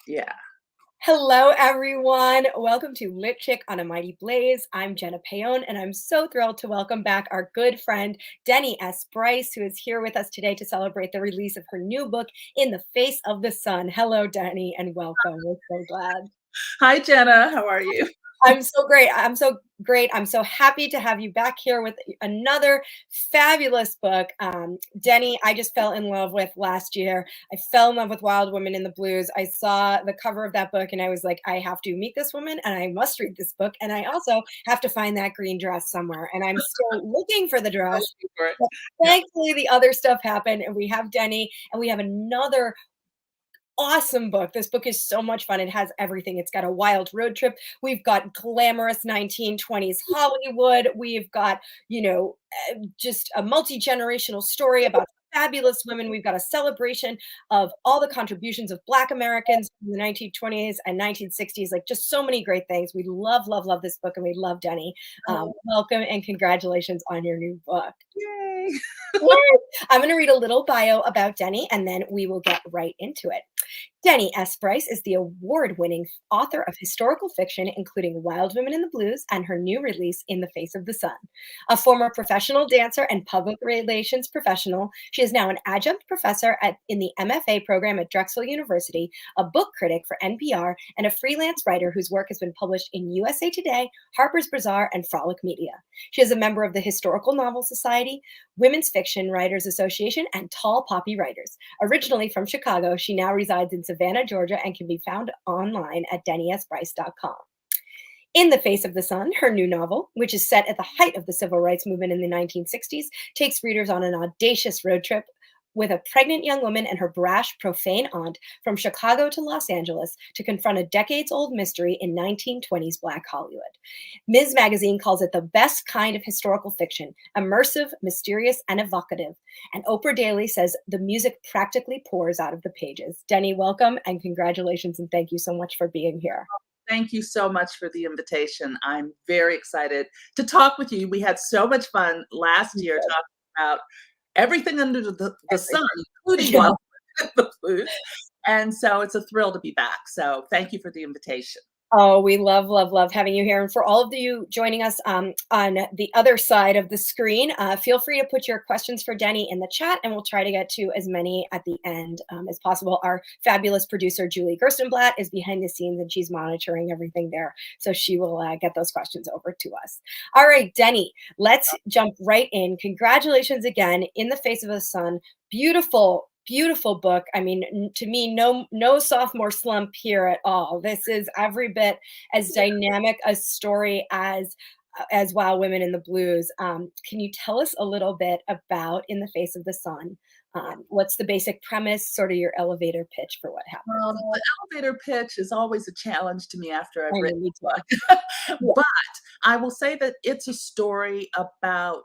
Yeah. Hello, everyone. Welcome to Lit Chick on a Mighty Blaze. I'm Jenna Paone, and I'm so thrilled to welcome back our good friend, Denny S. Bryce, who is here with us today to celebrate the release of her new book, In the Face of the Sun. Hello, Denny, and welcome. We're so glad. Hi, Jenna. How are you? I'm so great. I'm so great. I'm so happy to have you back here with another fabulous book. Denny, I just fell in love with last year. I fell in love with Wild Women in the Blues. I saw the cover of that book and I was like, I have to meet this woman and I must read this book. And I also have to find that green dress somewhere. And I'm still looking for the dress. But thankfully, the other stuff happened and we have Denny and we have another awesome book. This book is so much fun. It has everything. It's got a wild road trip. We've got glamorous 1920s Hollywood. We've got, just a multi-generational story about fabulous women. We've got a celebration of all the contributions of Black Americans in the 1920s and 1960s. Like just so many great things. We love, love, love this book and we love Denny. Welcome and congratulations on your new book. Yay. I'm going to read a little bio about Denny and then we will get right into it. Denny S. Bryce is the award-winning author of historical fiction, including Wild Women in the Blues and her new release, In the Face of the Sun. A former professional dancer and public relations professional, she is now an adjunct professor in the MFA program at Drexel University, a book critic for NPR, and a freelance writer whose work has been published in USA Today, Harper's Bazaar, and Frolic Media. She is a member of the Historical Novel Society, Women's Fiction Writers Association, and Tall Poppy Writers. Originally from Chicago, she now resides in Savannah, Georgia, and can be found online at dennysbryce.com. In the Face of the Sun, her new novel, which is set at the height of the civil rights movement in the 1960s, takes readers on an audacious road trip with a pregnant young woman and her brash, profane aunt from Chicago to Los Angeles to confront a decades-old mystery in 1920s Black Hollywood. Ms. Magazine calls it the best kind of historical fiction, immersive, mysterious, and evocative. And Oprah Daily says the music practically pours out of the pages. Denny, welcome and congratulations, and thank you so much for being here. Thank you so much for the invitation. I'm very excited to talk with you. We had so much fun last year talking about everything under the sun, including Wild Women in the Blues. And so it's a thrill to be back. So thank you for the invitation. Oh, we love, love, love having you here. And for all of you joining us on the other side of the screen, feel free to put your questions for Denny in the chat, and we'll try to get to as many at the end as possible. Our fabulous producer, Julie Gerstenblatt, is behind the scenes, and she's monitoring everything there. So she will get those questions over to us. All right, Denny, let's jump right in. Congratulations again, In the Face of the Sun. Beautiful book. I mean, to me, no sophomore slump here at all. This is every bit as dynamic a story as Wild Women in the Blues. Can you tell us a little bit about In the Face of the Sun? What's the basic premise, sort of your elevator pitch for what happened? The elevator pitch is always a challenge to me after I've written the book. But I will say that it's a story about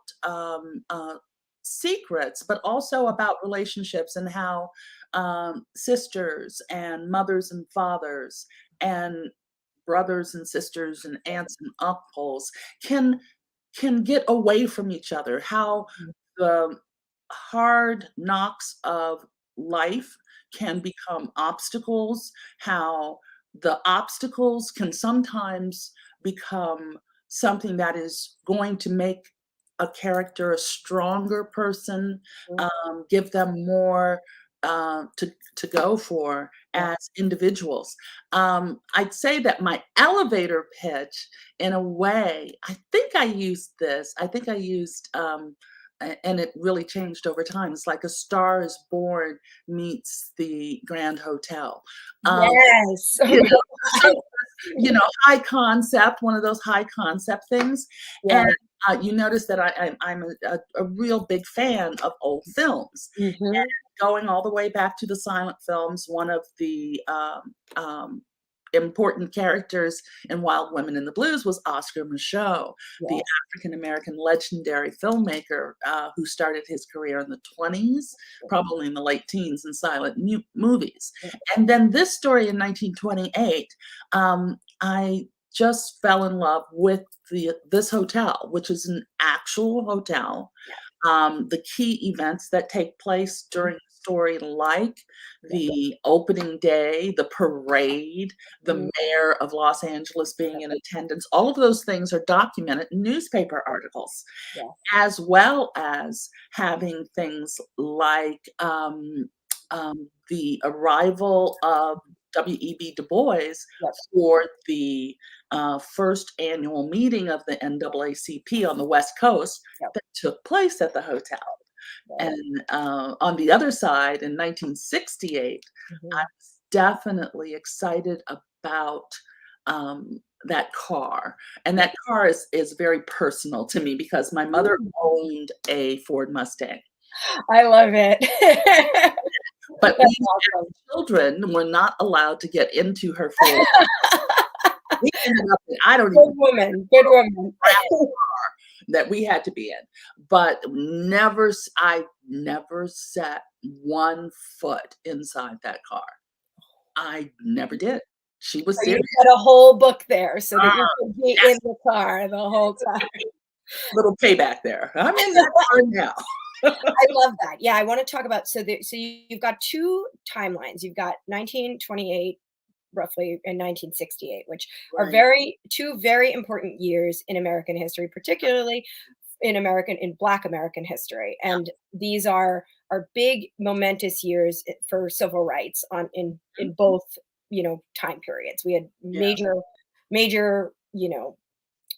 secrets, but also about relationships and how sisters and mothers and fathers and brothers and sisters and aunts and uncles can get away from each other, how the hard knocks of life can become obstacles, how the obstacles can sometimes become something that is going to make a character a stronger person, give them more to go for as individuals. I'd say that my elevator pitch, in a way, I think I used, and it really changed over time. It's like A Star is Born meets the Grand Hotel. Yes. High concept, one of those high concept things. Yeah. And you notice that I'm a real big fan of old films. Mm-hmm. And going all the way back to the silent films, one of the important characters in Wild Women in the Blues was Oscar Michaud, the African-American legendary filmmaker who started his career in the 20s, probably in the late teens, in silent movies. And then this story in 1928, I just fell in love with this hotel, which is an actual hotel. The key events that take place during the story like Yeah. the opening day, the parade, the Mhm. mayor of Los Angeles being in attendance. All of those things are documented in newspaper articles, Yes. as well as having things like the arrival of W.E.B. Du Bois Yep. for the first annual meeting of the NAACP on the West Coast Yep. that took place at the hotel. Right. And on the other side, in 1968, I Mhm. was definitely excited about that car. And Yep. that car is very personal to me because my mother Mm. owned a Ford Mustang. I love it. But we That's awesome. children were not allowed to get into her Ford. We ended up in I don't even Good woman, good woman. that we had to be in, but I never set one foot inside that car. I never did. She was So you serious. put a whole book there so that you Ah, could be yes, in the car the whole time. little payback there. I'm in that car now. I love that. Yeah, I wanna talk about you've got 2 timelines. You've got 1928 roughly in 1968, which are Right. 2 very important years in American history, particularly in Black American history. And these are big momentous years for civil rights in Mhm. both, time periods. We had Yeah, major,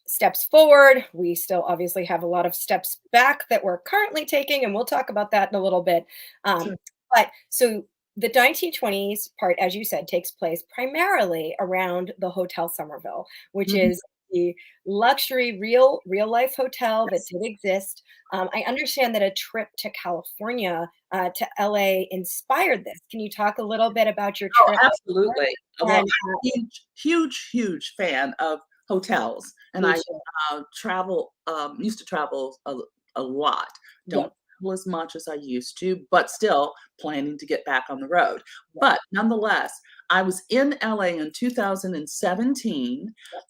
steps forward. We still obviously have a lot of steps back that we're currently taking, and we'll talk about that in a little bit. sure. But so the 1920s part, as you said, takes place primarily around the Hotel Somerville, which Mhm. is the luxury real life hotel that Yes. did exist. I understand that a trip to California, to LA inspired this. Can you talk a little bit about your Oh, trip absolutely. there? Well, And I'm a huge fan of hotels, and me I, too. used to travel a lot. Don't Yep, travel as much as I used to, but still planning to get back on the road. yep, But nonetheless, I was in LA in 2017, yep,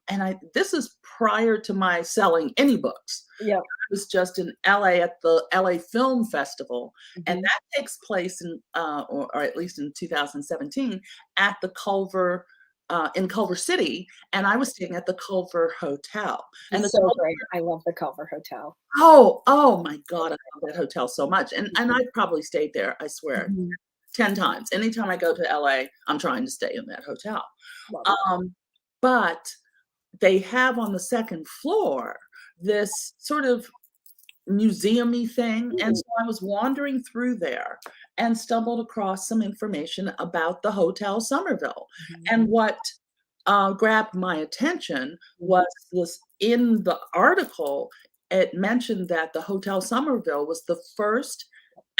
and I this is prior to my selling any books. yep. Was just in LA at the LA Film Festival, and Mhm. that takes place or at least in 2017, at the Culver, in Culver City, and I was staying at the Culver Hotel. And the It's so Culver great. I love the Culver Hotel. oh my god, I love that hotel so much, and I've probably stayed there, I swear, Mhm. 10 times. Anytime I go to LA, I'm trying to stay in that hotel. Love it. Um, but they have on the 2nd floor this sort of museum-y thing, and Mm, so I was wandering through there and stumbled across some information about the Hotel Somerville, mhm, and what, grabbed my attention mhm. was this in the article, it mentioned that the Hotel Somerville was the first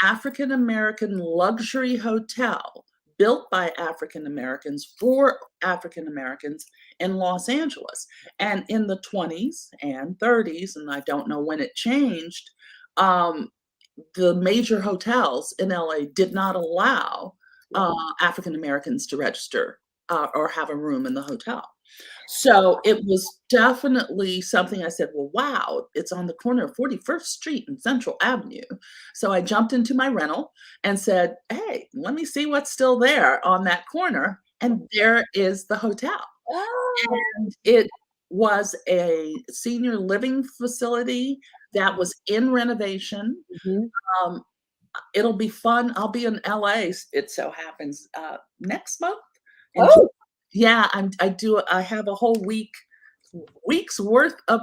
African American luxury hotel built by African Americans for African Americans in Los Angeles. And in the 20s and 30s, and I don't know when it changed, um, the major hotels in LA did not allow Yep. African Americans to register or have a room in the hotel. So it was definitely something I said, "Well, wow, it's on the corner of 41st Street and Central Avenue." So I jumped into my rental and said, "Hey, let me see what's still there on that corner." And there is the hotel. Oh. And it was a senior living facility that was in renovation. Mhm. Um, it'll be fun. I'll be in LA, it so happens, next month in June. Oh, Yeah, I have a whole week's worth of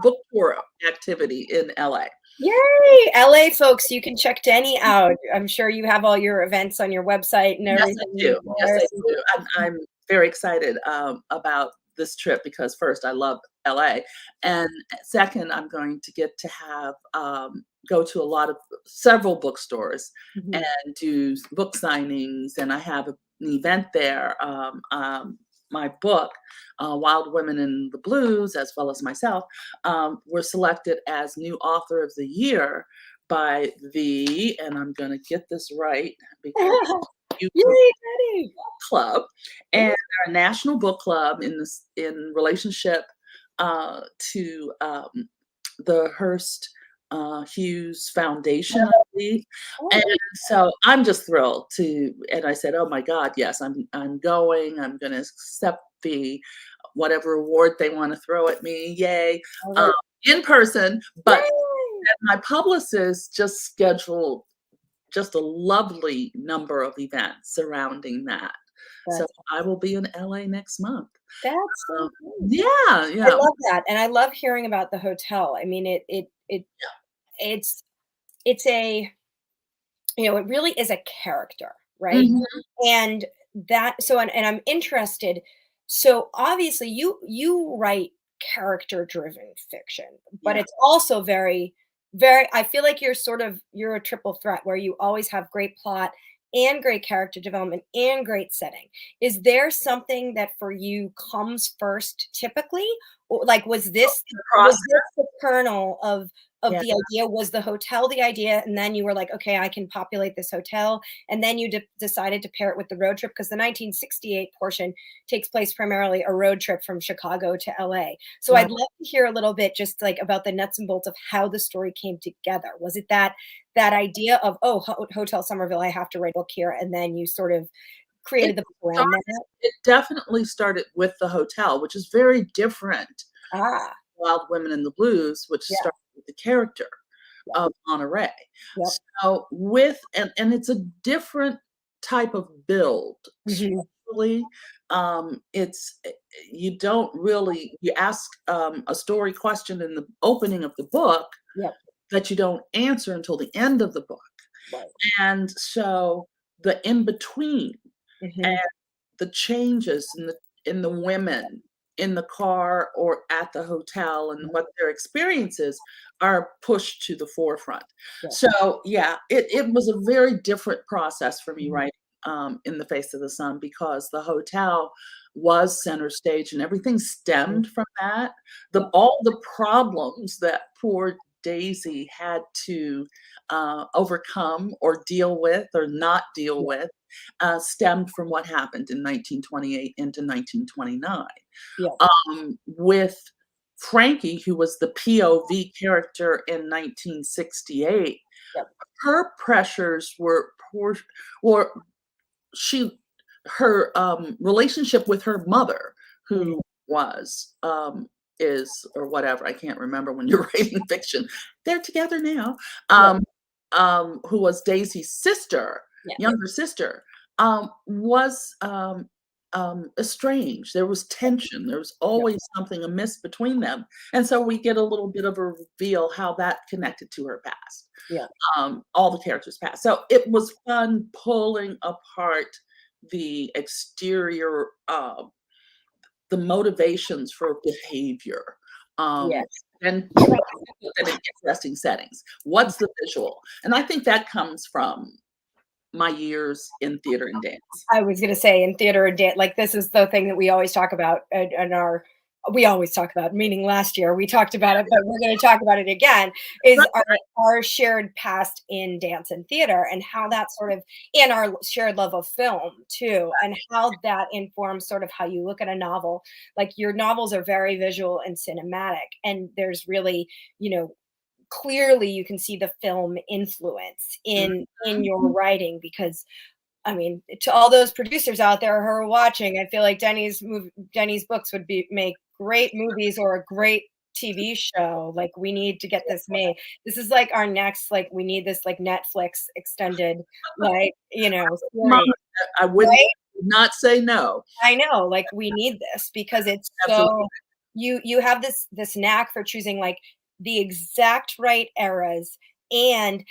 book tour activity in LA. yay! LA folks, you can check Denny out. I'm sure you have all your events on your website and Yes, I everything do. Yes, there, I so do. I'm very excited, about this trip because first, I love LA, and second, I'm going to get to have, go to several bookstores and Mhm. do book signings, and I have an event there. My book, Wild Women in the Blues, as well as myself, were selected as new author of the year by and I'm gonna get this right because you Yay, Denny! club, and Ooh, they're a national book club in relationship to the Hearst Hughes Foundation, I believe. Oh, And wait. so I'm just thrilled to, and I said, "Oh my God, yes, I'm going. I'm going to accept the whatever award they want to throw at me. Yay!" Oh, Um, right. in person, but Yay! my publicist just scheduled just a lovely number of events surrounding that. So That's I will be in LA next month. that's so Um, great. yeah, I yeah, love that, and I love hearing about the hotel. I mean, it's it's a it really is a character, right? mhm, And that so and I'm interested. So obviously you write character driven fiction, but yeah, it's also very I feel like you're a triple threat where you always have great plot and great character development and great setting. Is there something that for you comes first typically? Or like the was process, this the kernel of yeah. the idea? Was the hotel the idea, and then you were like, okay, I can populate this hotel, and then you decided to pair it with the road trip because the 1968 portion takes place primarily a road trip from Chicago to LA. So Right. I'd love to hear a little bit just like about the nuts and bolts of how the story came together. Was it that idea of, oh, Hotel Somerville, I have to write a book here, and then you sort of It created the book around started that? it definitely started with the hotel, which is very different Ah, Wild Women in the Blues, which yeah, started with the character yeah, of Monterey. yep. So with and it's a different type of build Hmm. structurally. It's you don't really you ask a story question in the opening of the book Yep. that you don't answer until the end of the book. Right. And so the in between Hmm. the changes in the women in the car or at the hotel and what their experiences are pushed to the forefront. Yeah. So yeah, it was a very different process for me Mhm. writing In the Face of the Sun because the hotel was center stage and everything Mhm. stemmed from that. The Yeah. all the problems that poor Daisy had to overcome or deal with or not deal Yeah. with stemmed from what happened in 1928 into 1929. Yeah. With Frankie, who was the POV character in 1968, Yep. her pressures were she her relationship with her mother, Mhm. who was is or whatever I can't remember when you're writing fiction. They're together now. Yeah. Um, who was Daisy's sister, Yeah. younger sister, was estranged. There was tension. There was Yeah. always something amiss between them. And so we get a little bit of a reveal how that connected to her past, Yeah. all the characters past. So it was fun pulling apart the exterior, the motivations for behavior, um, Yes. and trying to put that in interesting settings. What's the visual? And I think that comes from my years in theater and dance. I was gonna say in theater and dance, like this is the thing that we always talk about in our we always talk about, meaning last year we talked about it, but we're gonna talk about it again, is our shared past in dance and theater and how that sort of and our shared love of film too, and how that informs sort of how you look at a novel. Like your novels are very visual and cinematic, and there's really, you know, clearly you can see the film influence in your Mhm. writing because I mean, to all those producers out there who are watching, I feel like Denny's books would be make great movies or a great TV show. Like we need to get this made. This is like our next like we need this like Netflix extended like, Mom, series, I wouldn't right? not say no. I know, like we need this because it's Absolutely. so you have this knack for choosing like the exact right eras and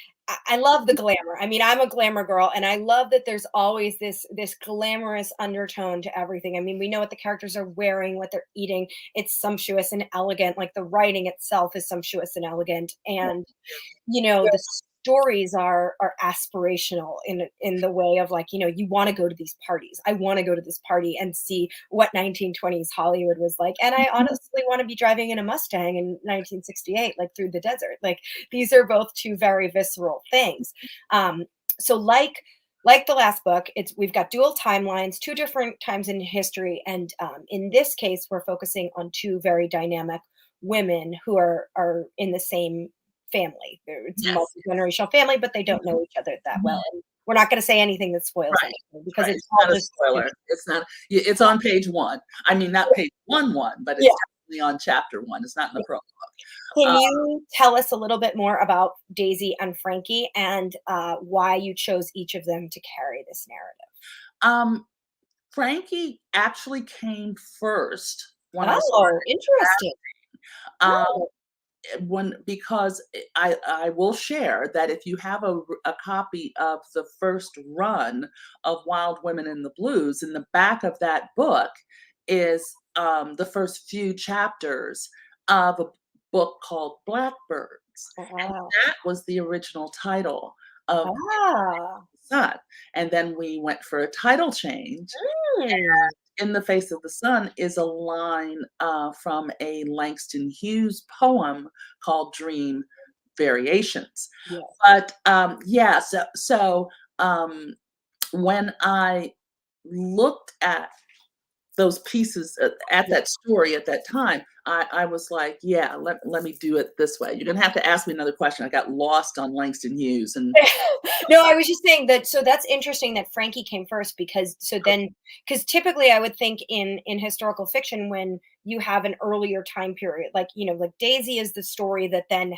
I love the glamour. I mean, I'm a glamour girl and I love that there's always this glamorous undertone to everything. I mean, we know what the characters are wearing, what they're eating. It's sumptuous and elegant. Like the writing itself is sumptuous and elegant. And the stories are aspirational in the way of like, you want to go to these parties. I want to go to this party and see what 1920s Hollywood was like. And I honestly want to be driving in a Mustang in 1968, like through the desert. Like these are both two very visceral things. So like the last book, we've got dual timelines, two different times in history, and in this case, we're focusing on two very dynamic women who are in the same family. It's a Yes. multi-generational family, but they don't know each other that Mhm. well. And we're not going to say anything that spoils Right, anything because right. it's It's all not a just spoiler. It's not it's on page 1. I mean, not page 1, but yeah. it's definitely on chapter 1. It's not in the prologue. Can Uh, you tell us a little bit more about Daisy and Frankie and why you chose each of them to carry this narrative? um, Frankie actually came first when I Oh, started. interesting. Um, Oh, when because I will share that if you have a copy of the first run of Wild Women in the Blues, in the back of that book is the first few chapters of a book called Blackbirds, and wow. that was the original title of Ah. the Sun. And then we went for a title change. Mm. In the Face of the Sun is a line from a Langston Hughes poem called Dream Variations. Yes. But yeah, so when I looked at those pieces at Yeah. that story at that time, I was like, yeah, let me do it this way. You're gonna have to ask me another question. I got lost on Langston Hughes and No, I was just saying that so that's interesting that Frankie came first because so then because typically I would think in historical fiction when you have an earlier time period like like Daisy is the story that then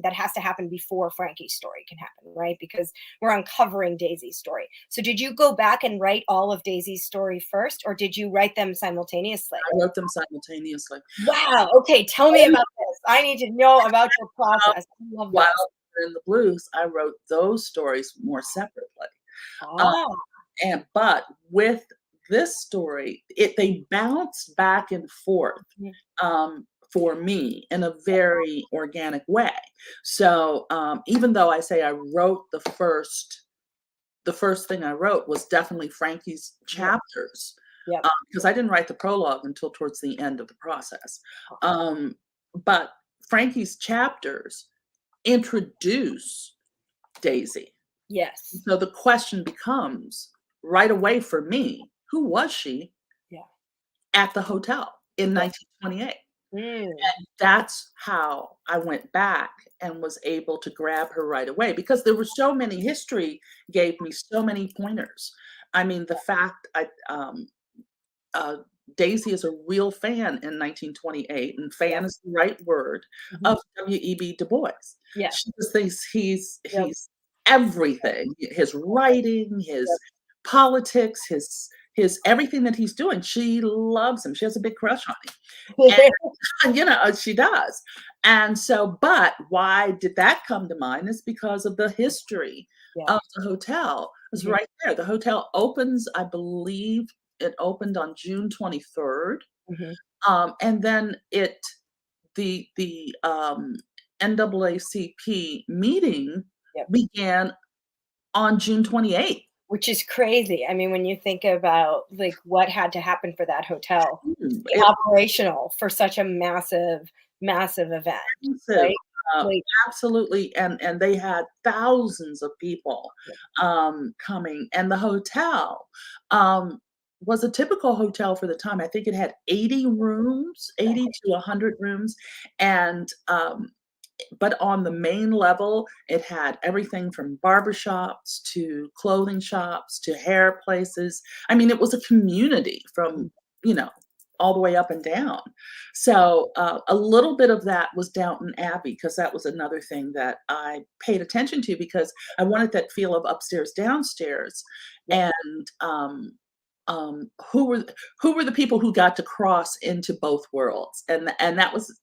that has to happen before Frankie's story can happen, right? Because we're uncovering Daisy's story. So did you go back and write all of Daisy's story first or did you write them simultaneously? I wrote them simultaneously. Wow. Okay, tell me about this. I need to know about your process. I love While this. we're in the blues, I wrote those stories more separately. Um, Ah. but with this story, they bounce back and forth Mhm. for me in a very organic way. So even though I say I wrote the first thing I wrote was definitely Frankie's Yep. chapters Yep. because I didn't write the prologue until towards the end of the process. Um, but Frankie's chapters introduce Daisy. Yes. So the question becomes right away for me, who was she Yeah. at the hotel in Yeah. 1928? Mm. That's how I went back and was able to grab her right away because there were so many history gave me so many pointers. I mean, the fact uh, Daisy is a real fan in 1928, and Yeah. fan is the right word, Mhm. of W.E.B. Du Bois. Yeah. She just thinks Yep. he's everything. His writing, Yep. his politics, his everything that he's doing. She loves him. She has a big crush on him. And she does. And so, but why did that come to mind is because of the history Yeah. of the hotel. It's Mhm. right there. The hotel opens, I believe it opened on June 23rd. Mhm. And then the NAACP meeting Yep. began on June 28th. Which is crazy. I mean, when you think about, like, what had to happen for that hotel to be It operational for such a massive, massive event, massive, right? uh, Like absolutely, and they had thousands of people, Yep. coming, and the hotel, um, was a typical hotel for the time. I think it had 80 rooms, 80 to 100 rooms, and, but on the main level, it had everything from barbershops to clothing shops to hair places. I mean, it was a community from, you know, all the way up and down. So a little bit of that was Downton Abbey because that was another thing that I paid attention to because I wanted that feel of upstairs, downstairs, Yep. and who were the people who got to cross into both worlds, and that was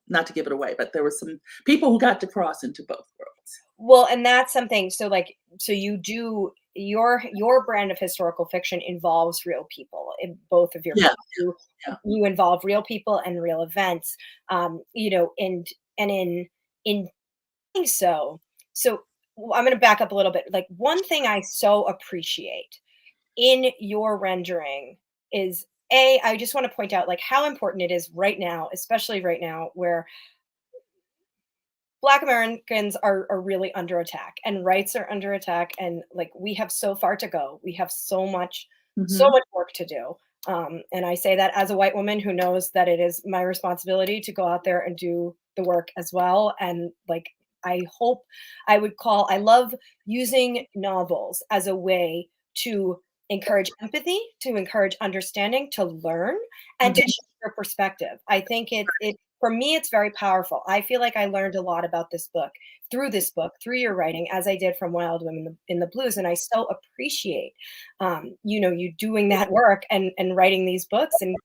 not to give it away, but there were some people who got to cross into both worlds. Well, and that's something so, like so you do your brand of historical fiction involves real people in both of your Yeah, books. yeah. You involve real people and real events, and in doing so I'm gonna back up a little bit. Like, one thing I so appreciate in your rendering is I just want to point out like how important it is right now, especially right now where Black Americans are really under attack and rights are under attack and like we have so far to go. We have so Mhm. much work to do. And I say that as a white woman who knows that it is my responsibility to go out there and do the work as well and like I hope I love using novels as a way to encourage empathy, to encourage understanding, to learn, and to Mhm. change your perspective. I think it for me, it's very powerful. I feel like I learned a lot about this book, through your writing, as I did from Wild Women in the Blues. And I so appreciate, you doing that work and writing these books and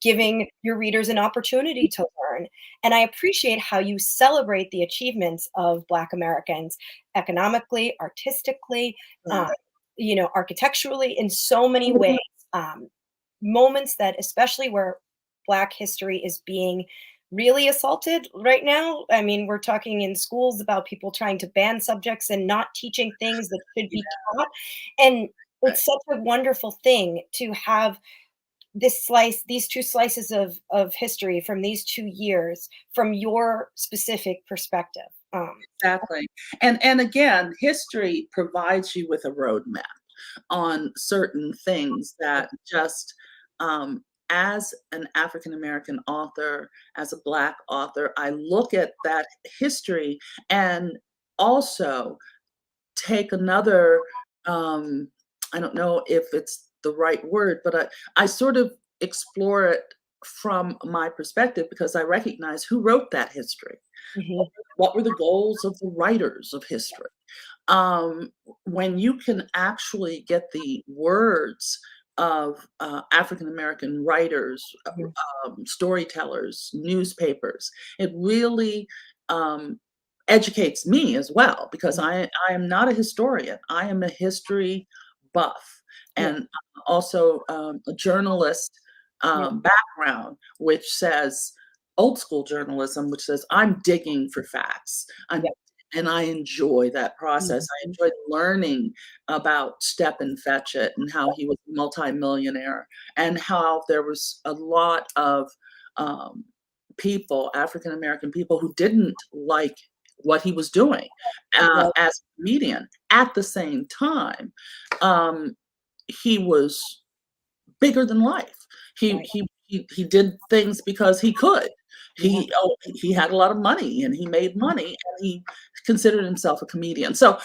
giving your readers an opportunity to learn. And I appreciate how you celebrate the achievements of Black Americans economically, artistically, um, architecturally, in so many ways. Um, Moments that, especially where Black history is being really assaulted right now. I mean, we're talking in schools about people trying to ban subjects and not teaching things that should be taught. And Right. it's such a wonderful thing to have these two slices of history from these 2 years from your specific perspective. Exactly. And again, history provides you with a roadmap on certain things that just, as an African American author, as a Black author, I look at that history and also take another, um, I don't know if it's the right word, but I sort of explore it from my perspective because I recognize who wrote that history. Mhm. What were the goals of the writers of history? Um, when you can actually get the words of African American writers, Mhm. storytellers, newspapers, it really um, educates me as well because I am not a historian. I am a history buff Yeah, and also a journalist yeah, background, which says old school journalism, which says I'm digging for facts. yeah. And I enjoy that process. I Mhm. enjoyed learning about Stepin Fetchit and how he was a multimillionaire and how there was a lot of um, people, African American people, who didn't like what he was doing Right, as a comedian. At the same time, um, he was bigger than life. right, He did things because he could. yeah, He had a lot of money and he made money and he considered himself a comedian. So,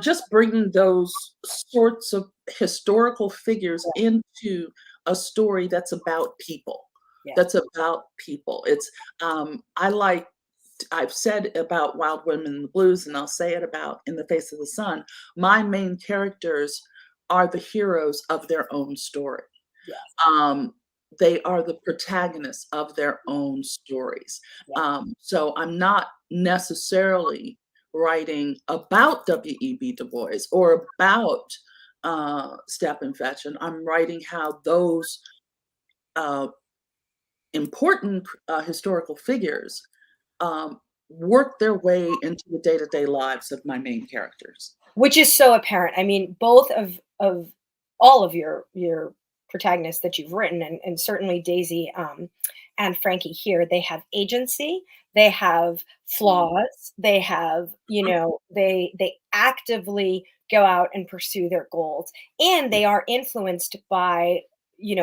just bringing those sorts of historical figures yeah, into a story that's about people. yeah. That's about people. I like I've said about Wild Women in the Blues, and I'll say it about In the Face of the Sun. My main characters are the heroes of their own story. Yeah, Um, they are the protagonists of their own stories. yeah. So I'm not necessarily writing about W.E.B. Du Bois or about Stephen Fetchit. I'm writing how those uh, important historical figures um, work their way into the day-to-day lives of my main characters. Which is so apparent. I mean, both of all of your protagonists that you've written, and certainly Daisy, and Frankie here, they have agency, they have Mm. flaws, they have, they actively go out and pursue their goals, and they are influenced by,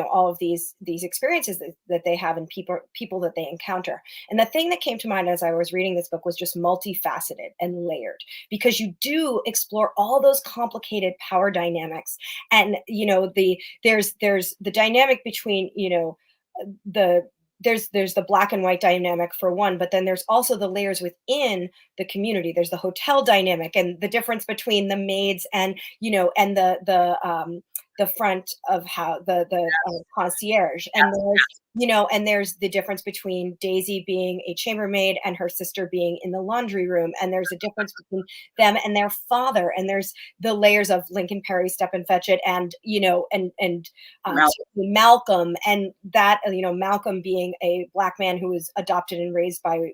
all of these experiences that they have, and people that they encounter. And the thing that came to mind as I was reading this book was just multifaceted and layered, because you do explore all those complicated power dynamics. And there's the dynamic between, the there's the black and white dynamic for one, but then there's also the layers within the community. There's the hotel dynamic and the difference between the maids and, and the front of how the concierge. And there's the difference between Daisy being a chambermaid and her sister being in the laundry room, and there's a difference between them and their father, and there's the layers of Lincoln Perry, Stephen Fetchit, and Mal- Malcolm, and that, Malcolm being a black man who was adopted and raised by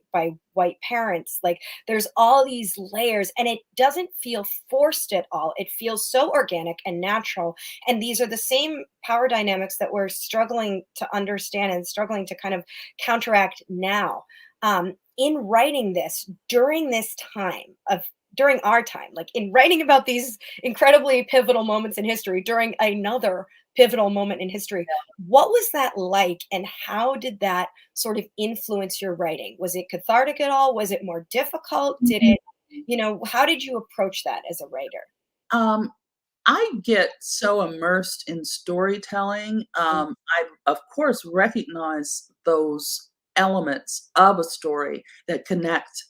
white parents. Like, there's all these layers, and it doesn't feel forced at all. It feels so organic and natural. And these are the same power dynamics that we're struggling to understand and struggling to kind of counteract now. In writing this during our time, like in writing about these incredibly pivotal moments in history during another pivotal moment in history. What was that like, and how did that sort of influence your writing? Was it cathartic at all? Was it more difficult? Did Mhm. it, how did you approach that as a writer? Um, I get so immersed in storytelling. Mm, I, of course, recognize those elements of a story that connect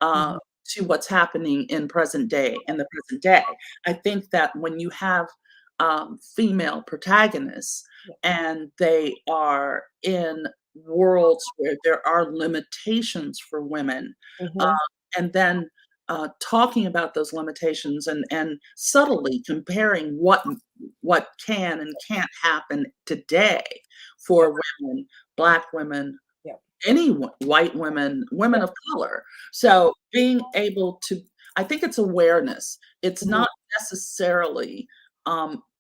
uh, mhm, to what's happening in the present day. I think that when you have female protagonists yeah, and they are in worlds where there are limitations for women, uh, mhm, and then talking about those limitations and subtly comparing what can and can't happen today yeah, for women, Black women, yeah, anyone, white women, women yeah, of color. yeah, So being able to, I think it's awareness. It's mhm, not necessarily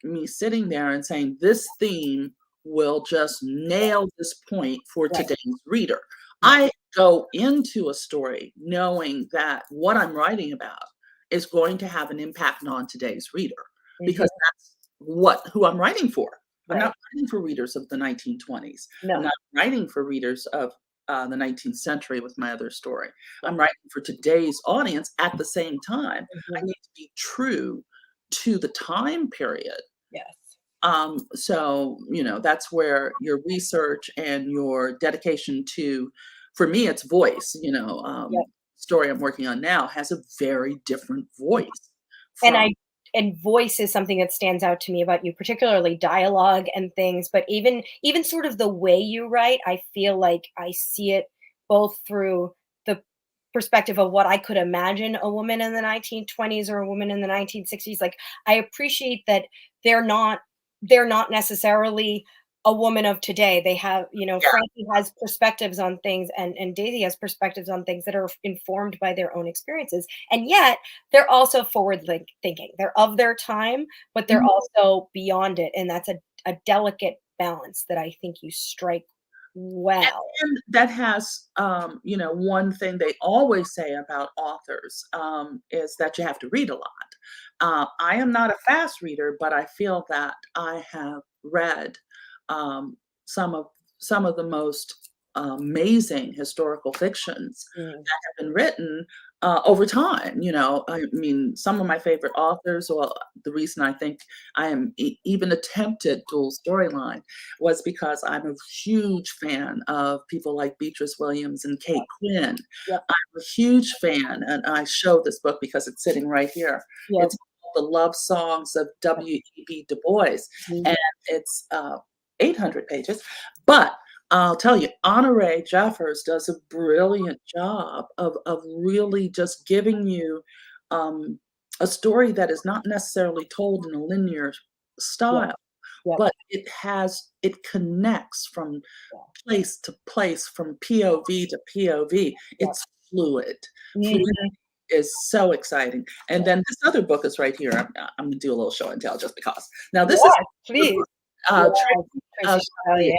me sitting there and saying this theme will just nail this point for right, today's reader. right, I go into a story knowing that what I'm writing about is going to have an impact on today's reader mhm, because that's what who I'm writing for. I'm right. not writing for readers of the 1920s. I'm No, not writing for readers of the 19th century with my other story. yeah, I'm writing for today's audience. At the same time, I mhm, need to be true to the time period. yes, So, that's where your research and your dedication to, for me, it's voice, yep. story I'm working on now has a very different voice And from, voice is something that stands out to me about you, particularly dialogue and things, but even sort of the way you write, I feel like I see it both through the perspective of what I could imagine a woman in the 1920s or a woman in the 1960s. Like, I appreciate that they're not they're not necessarily a woman of today. They have, yeah, Frankie has perspectives on things, and Daisy has perspectives on things that are informed by their own experiences. And yet they're also forward thinking. They're of their time, but they're mhm. also beyond it. And that's a delicate balance that I think you strike well. And that has, one thing they always say about authors is that you have to read a lot. I am not a fast reader, but I feel that I have read um, some of some of the most amazing historical fictions Mm, that have been written over time. I mean, some of my favorite authors, or the reason I think I am even attempted dual storyline was because I'm a huge fan of people like Beatrice Williams and Kate Quinn. yep, I'm a huge fan, and I show this book because it's sitting right here. yep, It's called The Love Songs of W.E.B. Du Bois, mhm, and it's 800 pages. But I'll tell you, Honore Jeffers does a brilliant job of really just giving you um, a story that is not necessarily told in a linear yep, style, yep, but it connects from place to place, from POV to POV. yep, It's fluid. Fluidity mhm, is so exciting. And yep. then this other book is right here. I'm gonna do a little show and tell just because. Now this is Yes, the please. book, Yeah, Tracy Tracy Chevalier. Chevalier.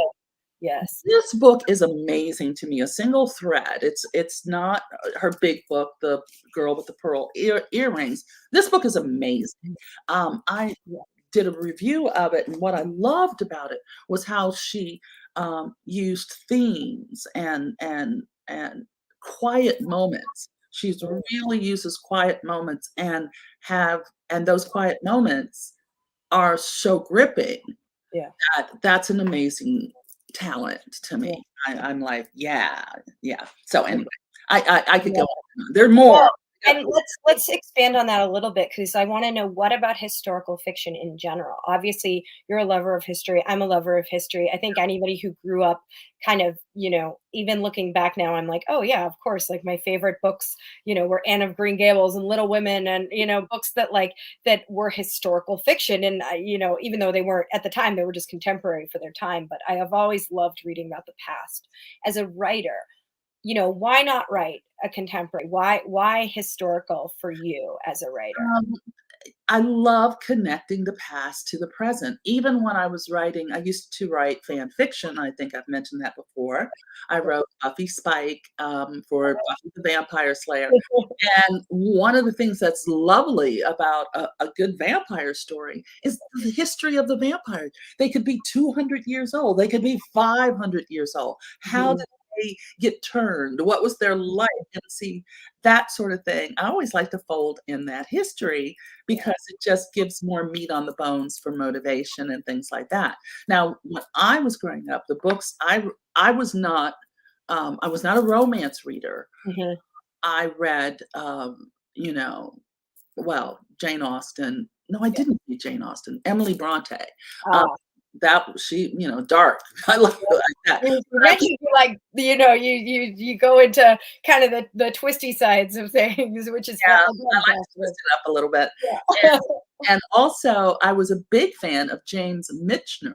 Yes. This book is amazing to me, a single thread. It's not her big book, The Girl with the Pearl Earrings. This book is amazing. I Yeah, did a review of it, and what I loved about it was how she used themes and quiet moments. She's mm, really uses quiet moments and those quiet moments are so gripping yeah, that's an amazing talent to yeah, me. I'm like, yeah, yeah. So anyway, I could go yeah. on. There are Well, more. and let's expand on that a little bit, because I wanna know, what about historical fiction in general? Obviously, you're a lover of history, I'm a lover of history. I think anybody who grew up kind of, even looking back now, I'm like, "Oh, yeah, of course." Like, my favorite books, were Anne of Green Gables and Little Women, and, books that, that were historical fiction, and even though they weren't at the time, they were just contemporary for their time, but I have always loved reading about the past. As a writer, why not write a contemporary? Why historical for you as a writer? I love connecting the past to the present. Even when I was writing, I used to write fan fiction. I think I've mentioned that before. I wrote Buffy Spike for Buffy the Vampire Slayer. And one of the things that's lovely about a good vampire story is the history of the vampire. They could be 200 years old, they could be 500 years old. How Mhm. did they get turned? What was their life? And see, that sort of thing. I always like to fold in that history Yeah. because it just gives more meat on the bones for motivation and things like that. Now, when I was growing up, the books I was not a romance reader. Mhm. I read, you know, well, Jane Austen. No, I Yeah. didn't read Jane Austen. Emily Bronte. Um, Ah. that she, dark. I love it like that. You But I was mentioned you like, you go into kind of the twisty sides of things, which is fun. yeah, I Again, like to twist it up a little bit. yeah. And also, I was a big fan of James Michener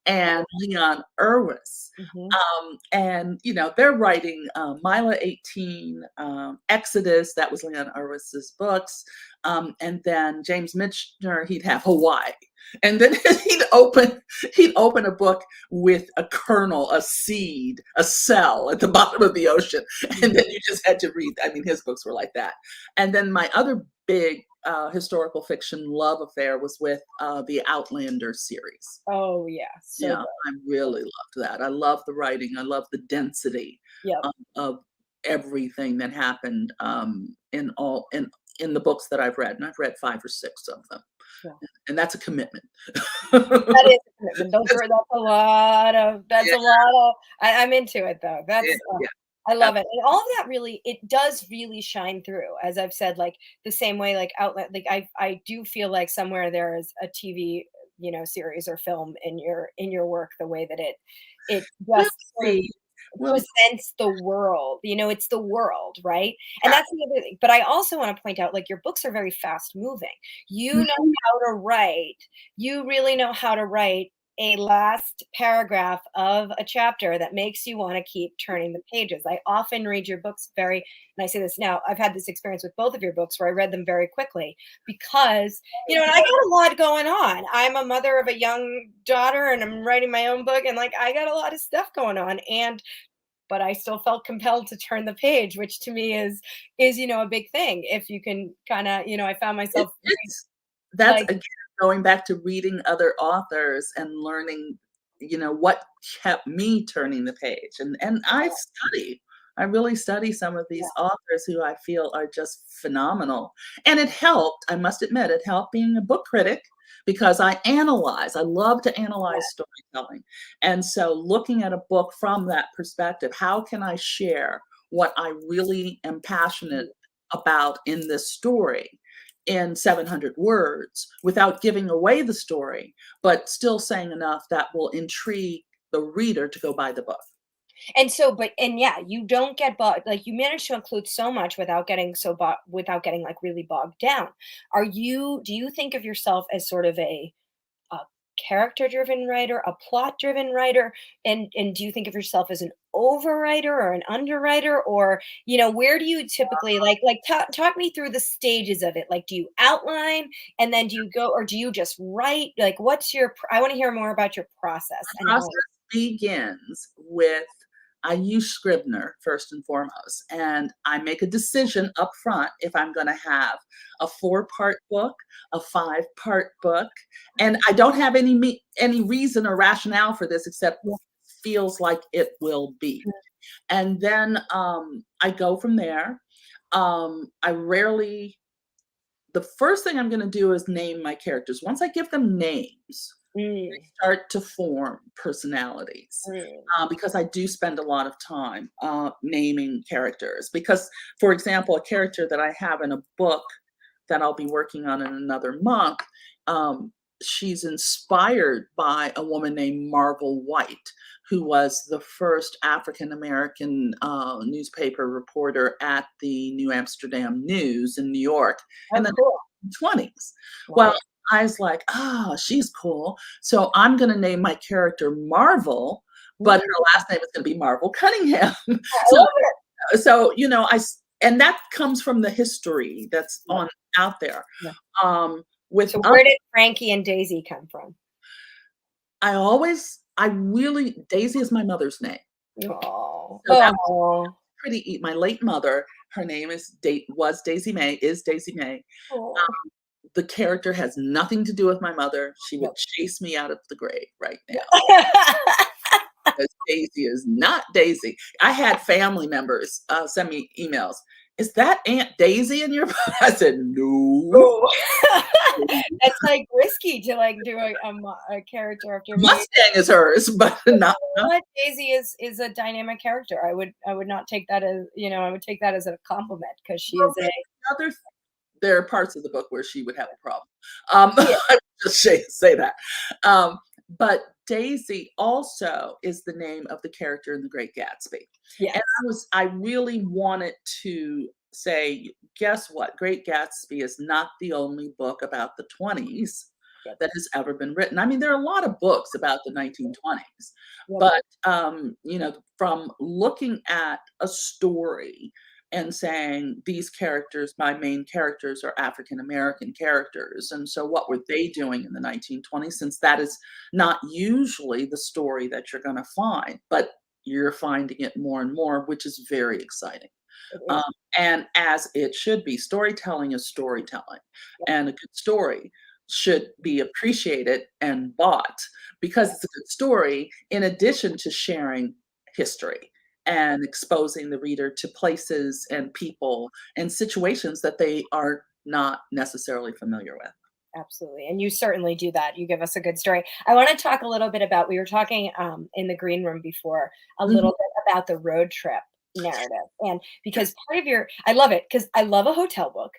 and Leon Erwis. Mhm. And they're writing Mila 18, Exodus, that was Leon Erwis's books. And then James Michener, he'd have Hawaii. And then he'd open a book with a kernel, a seed, a cell at the bottom of the ocean. And then you just had to read. I mean, his books were like that. And then my other big historical fiction love affair was with the Outlander series. Oh, yeah, so Yeah, good. I really loved that. I love the writing. I love the density Yep. of everything that happened in the books that I've read, and I've read 5 or 6 of them, Yeah. and that's a commitment. That is a commitment. That's Yeah, a lot of I'm into it though. yeah, That's yeah, I love ab it. And all of that really it does really shine through. As I've said, like the same way like outlet like I do feel like somewhere there is a TV, series or film in your work the way that it we'll just sort of see. We'll presents the world. It's the world, right? And yeah. that's the other thing. But I also want to point out, like, your books are very fast moving. You know Mhm. how to write. You really know how to write a last paragraph of a chapter that makes you want to keep turning the pages. I often read your books and I say this now, I've had this experience with both of your books where I read them very quickly because, and I got a lot going on. I'm a mother of a young daughter and I'm writing my own book and like I got a lot of stuff going on. And but I still felt compelled to turn the page, which to me is a big thing. If you can kind of, I found It myself it's that's like, again going back to reading other authors and learning, what kept me turning the page. And I study. I really study some of yeah, these authors who I feel are just phenomenal. And it helped, I must admit, it helped being a book critic because I analyze. I love to yeah, analyze storytelling. And so looking at a book from that perspective, how can I share what I really am passionate about in this story in 700 words without giving away the story, but still saying enough that will intrigue the reader to go buy the book. and so, but and yeah, you don't get bogged. Like you manage to include so much without getting without getting like really bogged down. Do you think of yourself as sort of a character driven writer, a plot driven writer? And do you think of yourself as an overwriter or an underwriter? Or, where do you typically talk me through the stages of it? Like, do you outline and then do you go, or do you just write? Like, I want to hear more about your process The and how. process begins with I use Scrivener first and foremost, and I make a decision up front if I'm going to have a 4-part book, a 5-part book, and I don't have any reason or rationale for this except Yeah. feels like it will be. And then I go from there. I rarely, the first thing I'm going to do is name my characters. Once I give them names, Mm, start to form personalities mm, because I do spend a lot of time naming characters. Because, for example, a character that I have in a book that I'll be working on in another month, um, she's inspired by a woman named Marvel White, who was the first African American newspaper reporter at the New Amsterdam News in New York in oh, the cool. 1920s. Well, Wow. I was like, oh, she's cool. So I'm going to name my character Marvel, but Mm, her last name is going to be Marvel Cunningham. I so, love it. so and that comes from the history that's Yeah. on out there. Yeah. With So us, where did Frankie and Daisy come from? I really, Daisy is my mother's name. Oh, So that was oh, pretty my late mother, her name was Daisy May, is Daisy May. oh. The character has nothing to do with my mother. She would Yep. chase me out of the grave right now. Yeah. Because Daisy is not Daisy. I had family members send me emails. Is that Aunt Daisy in your book? I said, no. Oh. That's, like, risky to, like, do a character after your mother. Mustang is hers, but You not. know what? Daisy is a dynamic character. I would not take that as, I would take that as a compliment because she is a Other, there are parts of the book where she would have a problem. yeah, I would just say that. Um, but Daisy also is the name of the character in The Great Gatsby. yes, And I really wanted to say, guess what? Great Gatsby is not the only book about the 20s yep, that has ever been written. I mean, there are a lot of books about the 1920s, yep, but from looking at a story and saying these characters, my main characters are African American characters. And so what were they doing in the 1920s? Since that is not usually the story that you're going to find, but you're finding it more and more, which is very exciting. it Um, is. and as it should be, storytelling is storytelling, Yep, and a good story should be appreciated and bought because yep, it's a good story, in addition to sharing history and exposing the reader to places and people and situations that they are not necessarily familiar with. absolutely, and you certainly do that. You give us a good story. I wanna talk a little bit about we were talking, in the green room before, a Mhm. little bit about the road trip narrative, and because part of your I love it because I love a hotel book,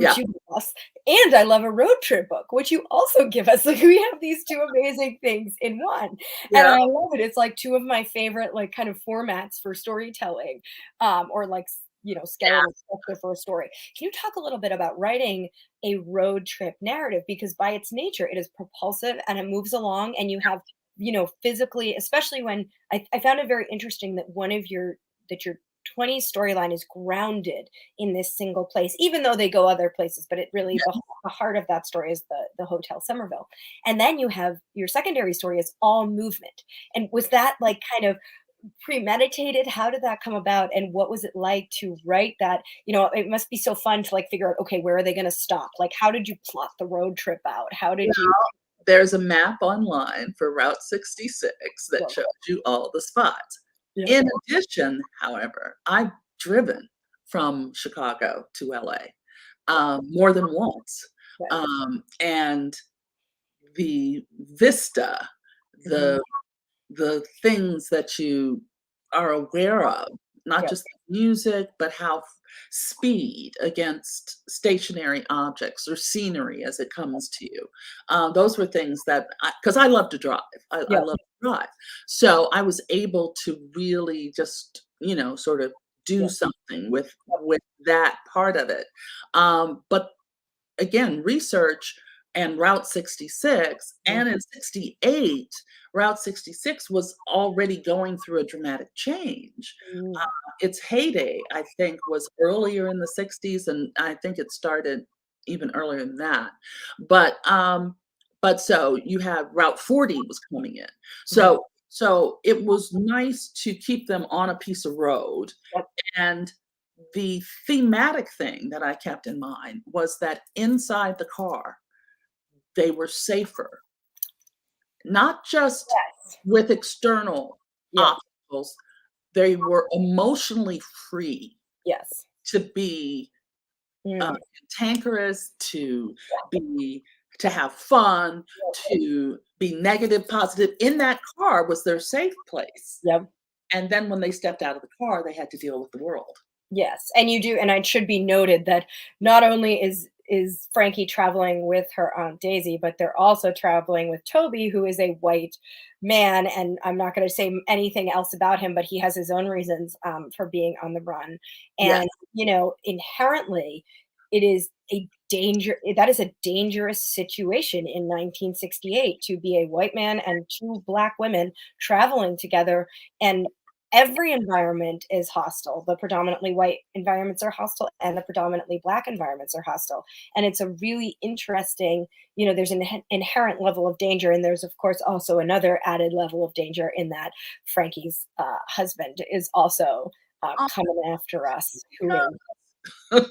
Yeah, which you give us, and I love a road trip book, which you also give us. Like, we have these 2 amazing things in one, and yeah, I love it. It's, like, 2 of my favorite, like, kind of formats for storytelling, or, like, yeah. skeleton structure for a story. Can you talk a little bit about writing a road trip narrative? Because by its nature, it is propulsive and it moves along, and you have, physically, especially when I found it very interesting that your 20 storyline is grounded in this single place, even though they go other places, but it really the heart of that story is the Hotel Somerville. And then you have your secondary story is all movement. And was that like kind of premeditated? How did that come about? And what was it like to write that? It must be so fun to like figure out, okay, where are they going to stop? Like, how did you plot the road trip out? How did you? There's a map online for Route 66 that Well, shows you all the spots. yeah, In addition, however, I've driven from Chicago to LA more than once. yeah, And the vista, mhm, the things that you are aware of, not yeah, just the music, but how speed against stationary objects or scenery as it comes to you. Those were things that, because I love to drive, I yeah, love to drive. So I was able to really just, sort of do yeah, something with that part of it. But again, research and Route 66, mhm, and in 68, Route 66 was already going through a dramatic change. Uh, mm, its heyday, I think, was earlier in the 60s, and I think it started even earlier than that. But so you have Route 40 was coming in. mhm, So it was nice to keep them on a piece of road, yep, and the thematic thing that I kept in mind was that inside the car, they were safer, not just yes, with external yeah, obstacles, they were emotionally free yes, to be mm, cantankerous, be to have fun, to be negative, positive. In that car was their safe place. yep. And then when they stepped out of the car, they had to deal with the world. Yes, and you do, and it should be noted that not only is Frankie traveling with her Aunt Daisy, but they're also traveling with Toby, who is a white man, and I'm not going to say anything else about him, but he has his own reasons for being on the run, Yes. and inherently, it is that is a dangerous situation in 1968 to be a white man and 2 black women traveling together, and every environment is hostile. The predominantly white environments are hostile, and the predominantly black environments are hostile. And it's a really interesting, there's an inherent level of danger, and there's of course also another added level of danger in that Frankie's husband is also Oh, coming after us. Who no. is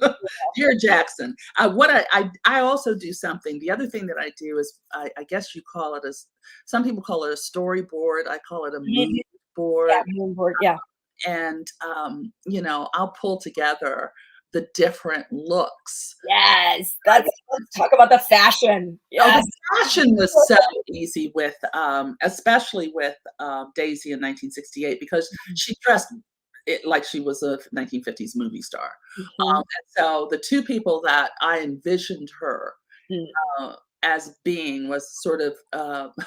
Dear Jackson, what I also do something. The other thing that I do is I guess you call it as some people call it a storyboard. I call it a mood yeah, board, moon board, yeah. and I'll pull together the different looks. Yes, let's talk about the fashion. Oh, Yes. the fashion was so easy with, especially with Daisy in 1968 because she dressed it like she was a 1950s movie star. Mhm. And so the two people that I envisioned her Mm. uh, as being was sort of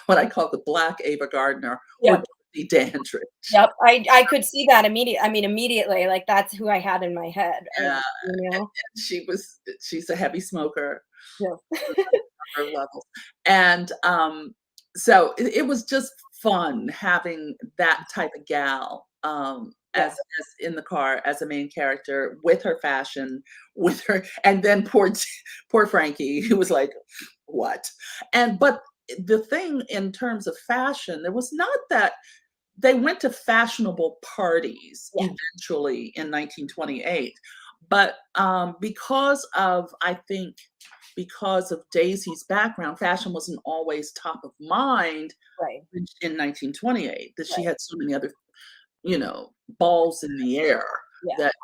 what I call the Black Ava Gardner or Yep, Dorothy Dandridge. yep. I could see that immediately, like, that's who I had in my head, Uh, you know? she's a heavy smoker Yeah. her levels. And so it was just fun having that type of gal Yeah. as in the car as a main character with her fashion, with her, and then poor Frankie, who was like, what? And but the thing in terms of fashion, there was not that they went to fashionable parties Yeah. eventually in 1928, but because of I think because of Daisy's background, fashion wasn't always top of mind Right, in 1928. That she right. had so many other, balls in the air Yeah. that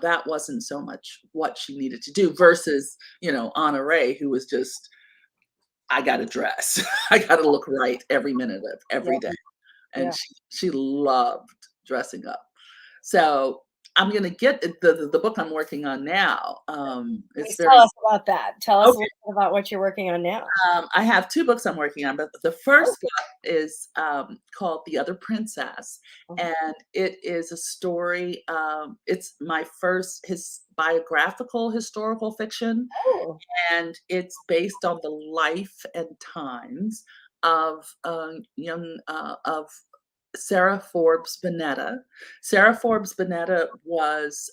that wasn't so much what she needed to do versus Anna Ray, who was just I got to dress, I got to look right every minute of every Yeah, day, and yeah. she loved dressing up. So I'm gonna get the book I'm working on now. It's Please tell very us about that. Tell us a okay. little bit about what you're working on now. I have 2 books I'm working on, but the Oh, first book is, called The Other Princess, oh, and it is a story, it's my first his biographical historical fiction, oh, and it's based on the life and times of, of Sarah Forbes Bonetta. Sarah Forbes Bonetta was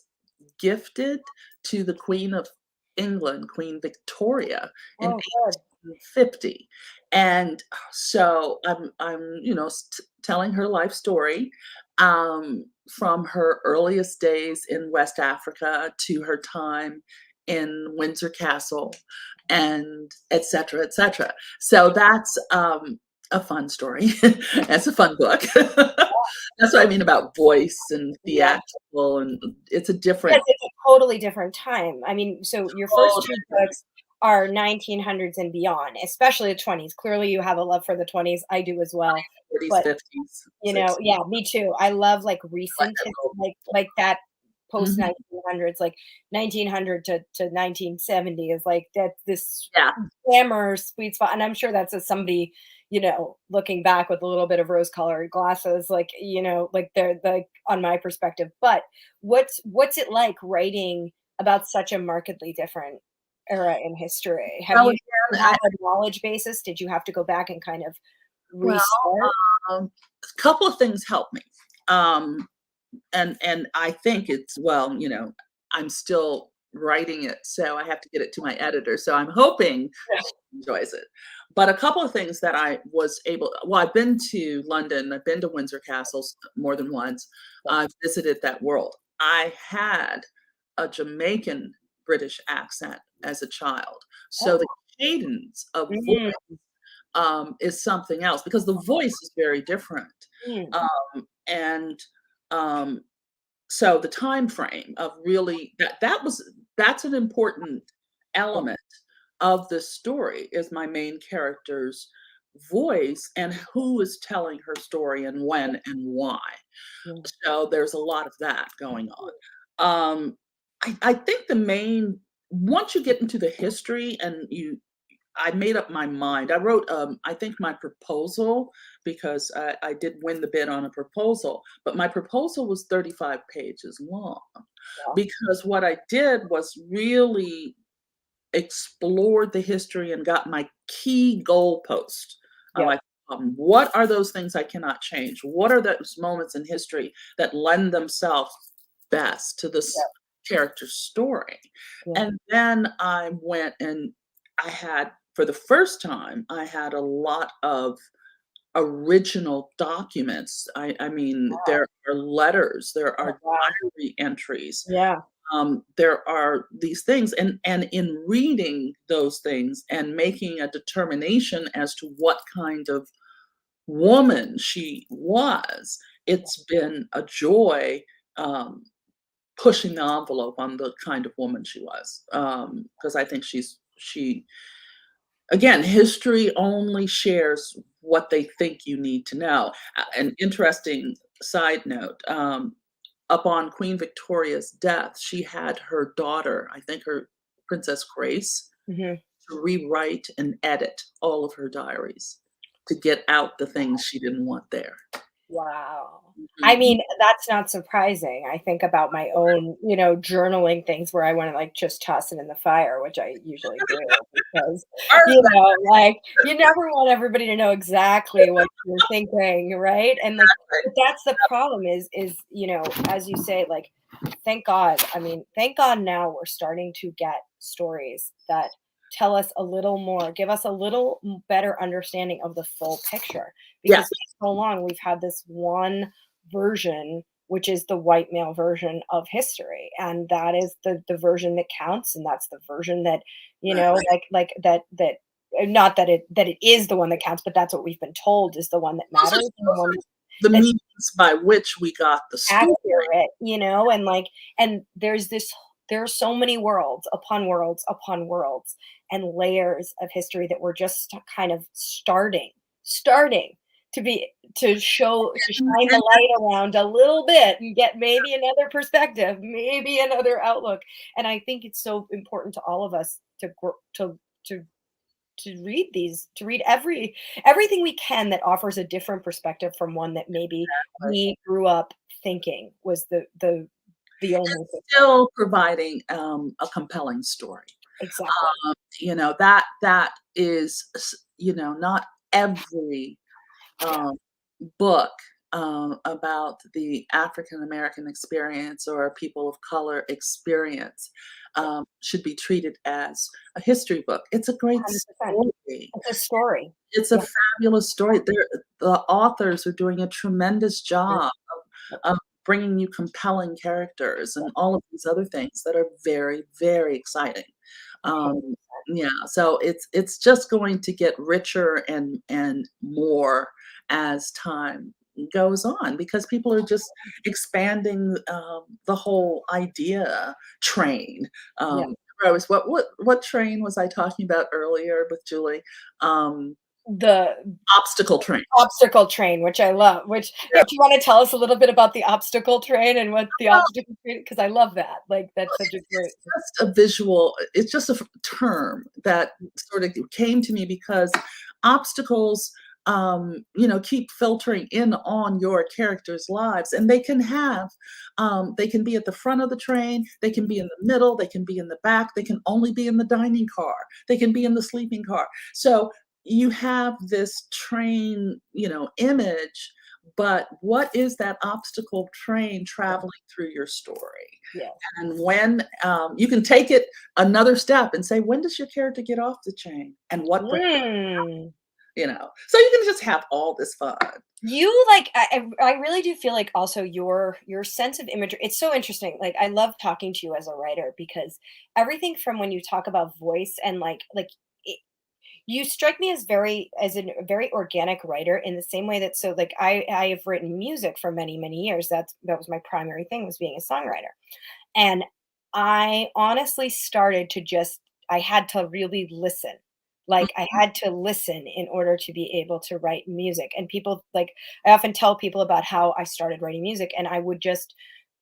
gifted to the Queen of England, Queen Victoria, in oh, good. 1850. And so I'm telling her life story from her earliest days in West Africa to her time in Windsor Castle and et cetera, et cetera. So that's a fun story. That's a fun book. That's what I mean about voice and Yeah. theatrical, and it's a Yes, different it's a totally different time. I mean, so your first whole 2 books are 1900s and beyond, especially the 20s. Clearly, you have a love for the 20s. I do as well. 40s, But, 50s, 60s, yeah, me too. I love, like, like recent that his little like that post mhm, 1900s, like 1900 to 1970 is like that this yeah. glamour sweet spot. And I'm sure that's as somebody, looking back with a little bit of rose-colored glasses, like, like they're like on my perspective. But what's it like writing about such a markedly different era in history? Have Well, you again, have a knowledge basis? Did you have to go back and kind of well, restart? a couple of things help me. Um, and I think it's well, I'm still writing it, so I have to get it to my editor. So I'm hoping she enjoys it. But a couple of things that I was able well, I've been to London, I've been to Windsor Castles more than once. I've visited that world. I had a Jamaican British accent as a child. So Oh, the cadence of mm, is something else because the voice is very different. mm, And so the time frame of really that's an important yeah, element of the story is my main character's voice and who is telling her story and when and why. yeah. So there's a lot of that going on. I think the main once you get into the history and I made up my mind. I wrote, I think my proposal because I did win the bid on a proposal, but my proposal was 35 pages long Yeah. because what I did was really explored the history and got my key goalpost. I Yep. like to What are those things I cannot change? What are those moments in history that lend themselves best to this Yeah. character's story? Yeah. And then I went and I had, for the first time, I had a lot of original documents. I mean, there are letters, there Oh, are wow. diary entries, Yeah. there are these things, and in reading those things and making a determination as to what kind of woman she was, it's been a joy, um, pushing the envelope on the kind of woman she was, because I think she again, history only shares what they think you need to know. An interesting side note, upon Queen Victoria's death, she had her daughter, I think her Princess Grace, Mhm. to rewrite and edit all of her diaries to get out the things she didn't want there. Wow. I Mhm. mean, that's not surprising. I think about my own, journaling things where I wanna, like, just toss it in the fire, which I usually do because, like, you never want everybody to know exactly what you're thinking, right? And, like, but that's the problem is, as you say, like, thank God. I mean, thank God now we're starting to get stories that tell us a little more, give us a little better understanding of the full picture. Because Yes, for so long we've had this one version, which is the white male version of history, and that is the version that counts, and that's the version that like that not that it is the one that counts, but that's what we've been told is the one that those matters and the one are the that's means by which we got the story. accurate, and like and there are so many worlds upon worlds upon worlds and layers of history that we're just kind of starting to be to shine the And light around a little bit and get maybe another perspective, maybe another outlook. And I think it's so important to all of us to read to read everything we can that offers a different perspective from one that maybe we grew up thinking was the only thing. still providing, a compelling story. Exactly. That is, not every, um, book, about the African American experience or a people of color experience, should be treated as a history book. It's a great 100%. story. It's a story. It's a Yeah. fabulous story. The authors are doing a tremendous Yep. job Yep. of bringing you compelling characters and all of these other things that are very, very exciting. Um, 100%. yeah, so it's just going to get richer and more as time goes on because people are just expanding, the whole idea train. Yeah. I was what train was I talking about earlier with Julie? Um, The Obstacle train. obstacle train, which I love, which Yeah. do you wanna tell us a little bit about the obstacle train and what the Well, obstacle train? Because I love that, like, that's such a great. it's just a visual it's just a term that sort of came to me because obstacles, keep filtering in on your characters' lives, and they can be at the front of the train, they can be in the middle, they can be in the back, they can only be in the dining car, they can be in the sleeping car. So you have this train, image, but what is that obstacle train traveling through your story? Yeah. And when you can take it another step and say, when does your character get off the chain? And what brings Mm. so you can just have all this fun. You like I really do feel like also your sense of imagery, it's so interesting. Like I love talking to you as a writer because everything from when you talk about voice and like it, you strike me as a very organic writer in the same way that so like I have written music for many years. That was my primary thing was being a songwriter. And I honestly started to just I had to really listen. Like, I Mhm. had to listen in order to be able to write music, and people like, I often tell people about how I started writing music, and I would just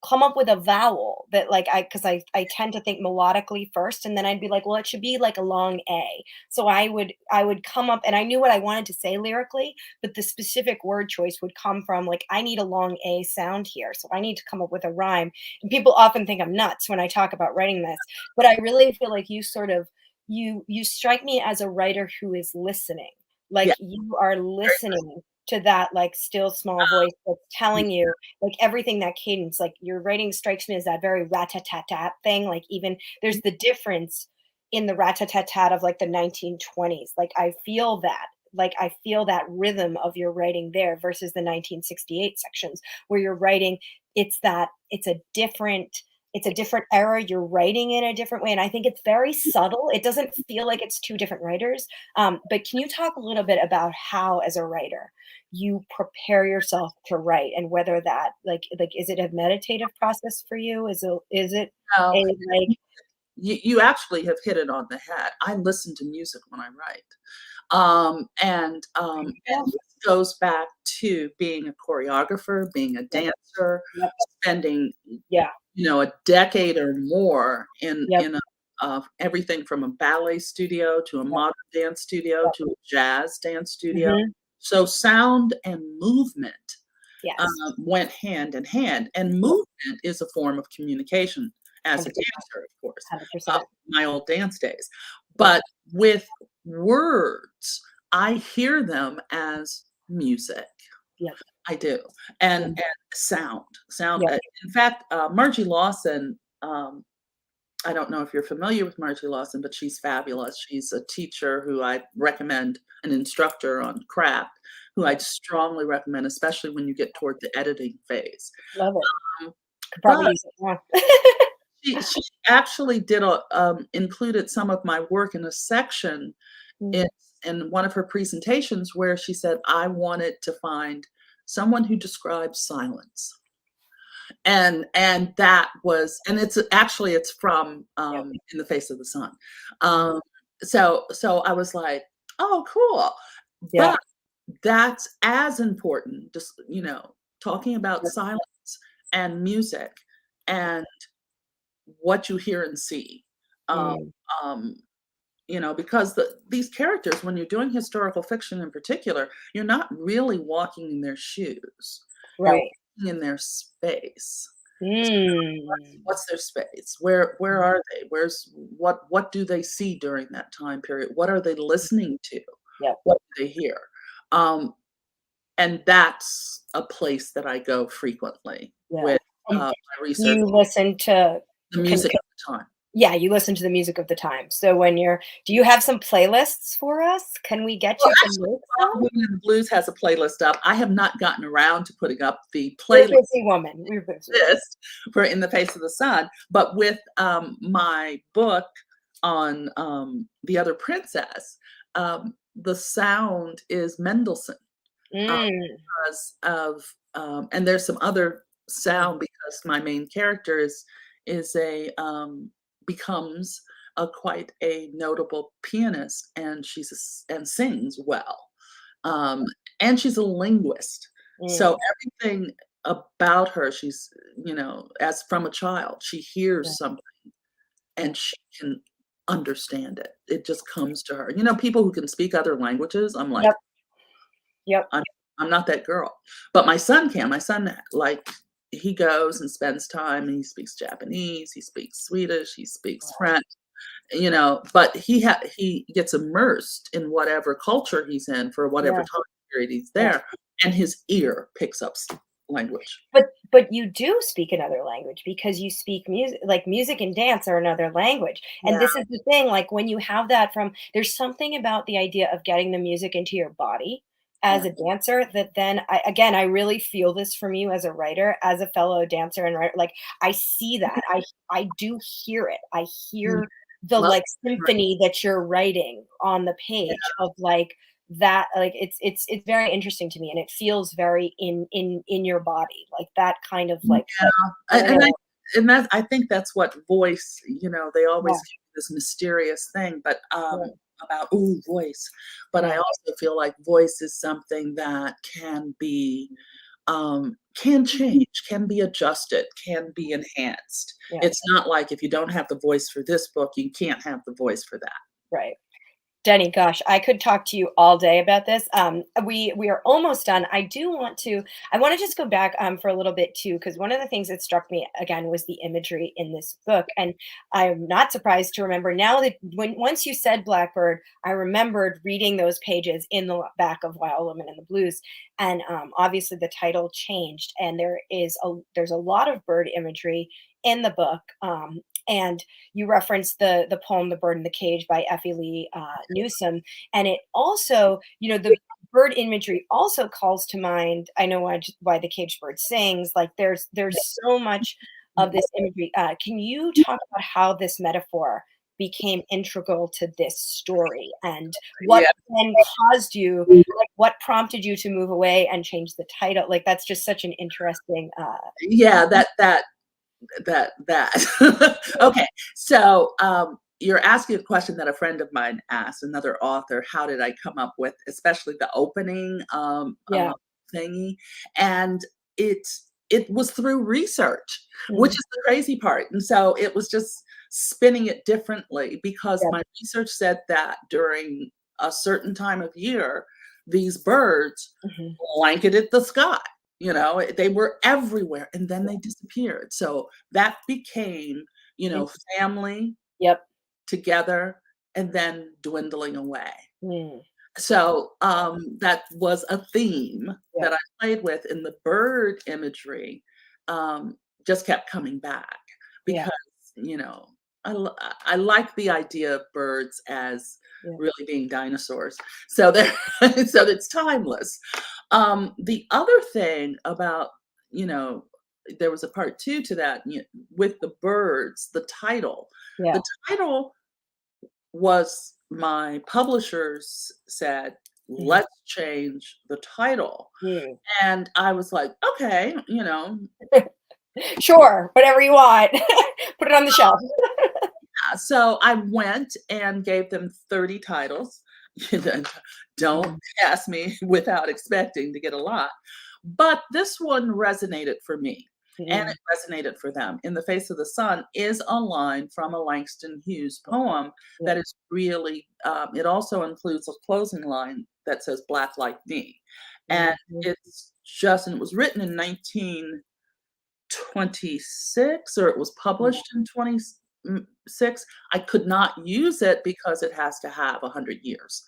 come up with a vowel that, like, because I tend to think melodically first, and then I'd be like, "Well, it should be like a long A." So I would come up and I knew what I wanted to say lyrically, but the specific word choice would come from, like, I need a long A sound here, so I need to come up with a rhyme. And people often think I'm nuts when I talk about writing this, but I really feel like you strike me as a writer who is listening. Like, Yeah, you are very listening to that, like, still small voice that's telling you, like, everything, that cadence, like, your writing strikes me as that very rat-tat-tat-tat thing, like, even there's the difference in the rat-tat-tat-tat of, like, the 1920s, like, I feel that. Like, I feel that rhythm of your writing there versus the 1968 sections where you're writing it's a different era, you're writing in a different way, and I think it's very subtle. It doesn't feel like it's 2 different writers, but can you talk a little bit about how, as a writer, you prepare yourself to write and whether that, like, is it a meditative process for you? Is it well, a, like you actually have hit it on the head. I listen to music when I write. yeah, And this goes back to being a choreographer, being a yep, dancer, yep, spending, yeah, a decade or more in yep, everything from a ballet studio to a yep, modern dance studio yep, to a jazz dance studio. mhm, So sound and movement yes, went hand in hand, and yep, movement is a form of communication as a 100%, dancer, of course, 100%, my old dance days. yep, But with words, I hear them as music. yep, I do, and yep, sound. yep, In fact, Margie Lawson. I don't know if you're familiar with Margie Lawson, but she's fabulous. She's a teacher who I recommend, an instructor on craft, who yep, I'd strongly recommend, especially when you get toward the editing phase. love it. Um, Could probably but use it more. she actually included some of my work in a section Mm, in in one of her presentations where she said, "I wanted to find someone who describes silence." And that was, and it's from, yep, In the Face of the Sun. mhm, So I was like, "Oh, cool." yeah, But that's as important, just, talking about yep, silence and music and what you hear and see. Um, mm, um, because these characters, when you're doing historical fiction in particular, you're not really walking in their shoes. You're right. walking in their space. Mm, What's their space? Where mm, are they? What do they see during that time period? What are they listening to? yep, What do they hear? Um, and that's a place that I go frequently yeah, with, and my research, you listen to the can music at the time. yeah, you listen to the music of the time. So when you're do you have some playlists for us? Can we get Well, you to actually, make Wild some? Women in the Blues has a playlist up. I have not gotten around to putting up the You're a playlist busy woman. You're a busy woman. for In the Face of the Sun, but with, my book on, The Other Princess, the sound is Mendelssohn, Mm, because of, and there's some other mm, sound because my main character is a, becomes a quite a notable pianist, and and sings well. Um, and she's a linguist. So mm, everything about her, as from a child, she yeah, hears something yeah. and she can understand it. It just comes to her. People who can speak other languages, I'm like, Yep, yep, I'm I'm not that girl. But my son can. My son, like, he goes and spends time and he speaks Japanese, he speaks Swedish, he speaks French, but he gets immersed in whatever culture he's in for whatever yeah, time period he's yeah. there, and his ear picks up language. But you do speak another language because you speak music, like, music and dance are another language, and Yeah, this is the thing, like, when you have that from there's something about the idea of getting the music into your body as yeah, a dancer that then I really feel this from you as a writer, as a fellow dancer and writer, like, I see that, I do hear it, I mm, hear the, well, like, symphony that you're writing on the yeah, page of, like, that like it's very interesting to me and it feels very in your body like that kind of like yeah, I don't and know. I think that's what voice, they Yeah, always give you this mysterious thing, but, yeah, about, "Ooh, voice," but I yeah, also feel like voice is something that can change, can be adjusted, can be enhanced. yeah, It's not like if you don't have the voice for this book, you can't have the voice for that. right. Denny, gosh, I could talk to you all day about this. We are almost done. I want to just go back for a little bit too, because one of the things that struck me again was the imagery in this book, and I'm not surprised to remember now that once you said Blackbird, I remembered reading those pages in the back of Wild Women in the Blues, and obviously the title changed, and there's a lot of bird imagery in the book. And you referenced the poem "The Bird in the Cage" by Effie Lee Newsom, and it also, the bird imagery also calls to mind. I know why the caged bird sings. Like there's so much of this imagery. Can you talk about how this metaphor became integral to this story, and what Yeah. then caused you, like what prompted you to move away and change the title? Like that's just such an interesting. Yeah, that. Okay, so, you're asking a question that a friend of mine asked, another author, how did I come up with especially the opening, Yeah. thingy, and it was through research, which Mm, is the crazy part, and so it was just spinning it differently because yeah. my research said that during a certain time of year, these birds Mhm. blanketed the sky. They were everywhere and then they disappeared. So that became, family Yep. together and then dwindling away. Mm, So that was a theme that yep. I played with in the bird imagery, um, just kept coming back Yeah. because, you know, I like the idea of birds as Yeah. really being dinosaurs. So they're so it's timeless. The other thing about, you know, there was a part two to that with the birds, the title. Yeah. The title was my publishers said, Mhm. "Let's change the title." Mm. And I was like, "Okay," Sure, whatever you want. Put it on the shelf. So I went and gave them 30 titles. You know, Don't Mhm. ask me without expecting to get a lot. But this one resonated for me, and Mhm. it resonated for them. "In the Face of the Sun" is a line from a Langston Hughes poem Yeah. that is really, it also includes a closing line that says, "Black like me." And Mhm. and it was written in 1926, or it was Yeah. published in 26. I could not use it because it has to have 100 years.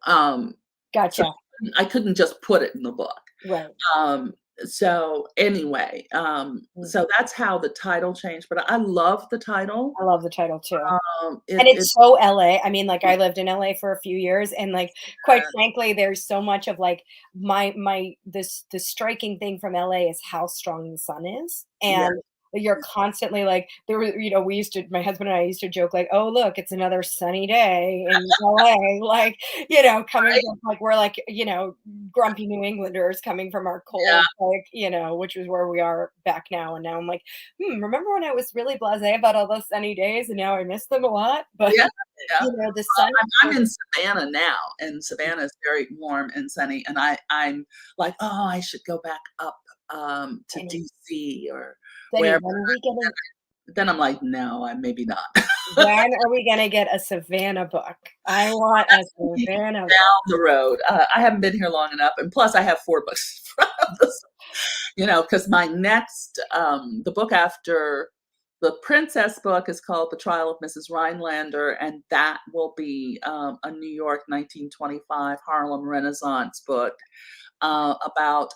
Um, so Gotcha. I couldn't just put it in the book. Right. Um, so anyway, Mm. so that's how the title changed, but I love the title. I love the title too. And It it's so LA. I mean, like, I lived in LA for a few years, and, like, quite uh, frankly, there's so much of, like, the striking thing from LA is how strong the sun is, yeah, and you're constantly, like there were we used to my husband and I used to joke, like, "Oh, look, it's another sunny day in LA," like, coming right? from, like, we're, like, grumpy New Englanders coming from our Yeah, cold, like, which is where we are back now, and now I'm like, remember when I was really blasé about all those sunny days and now I miss them a lot? But, yeah, yeah. the sun I'm in Savannah now, and Savannah is very warm and sunny, and I'm like, "Oh, I should go back up, to I know. DC or Denny, wherever." when are we gonna Then I'm like, "No, I maybe not." when are we gonna get a Savannah book? I want a Savannah book. Down the road. I haven't been here long enough, and plus I have 4 books in front of this, because my next, the book after the Princess book is called The Trial of Mrs. Rhinelander, and that will be, a New York 1925 Harlem Renaissance book, about,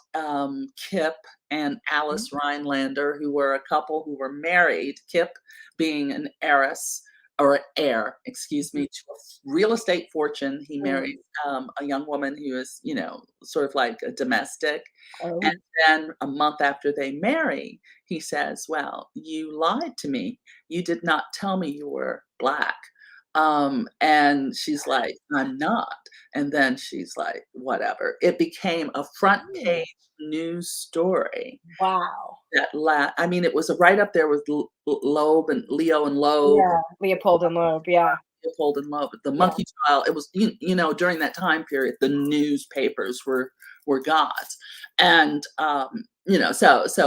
Kip and Mhm. Alice Rhinelander, who were a couple who were married, Kip being an heiress or heir, excuse me, to a real estate fortune. He married, Mm. a young woman who is, sort of like a domestic. And Oh, then a month after they marry, he says, "Well, you lied to me. You did not tell me you were Black." And she's like, "I'm not." And then she's like, "Whatever." It became a front mm. page news story Wow. I mean, it was right up there with Loeb and Leo and Loeb, Yeah, Leopold and Loeb, yeah, Leopold and Loeb, the yeah. monkey trial. It was, during that time period, the newspapers were gods. And so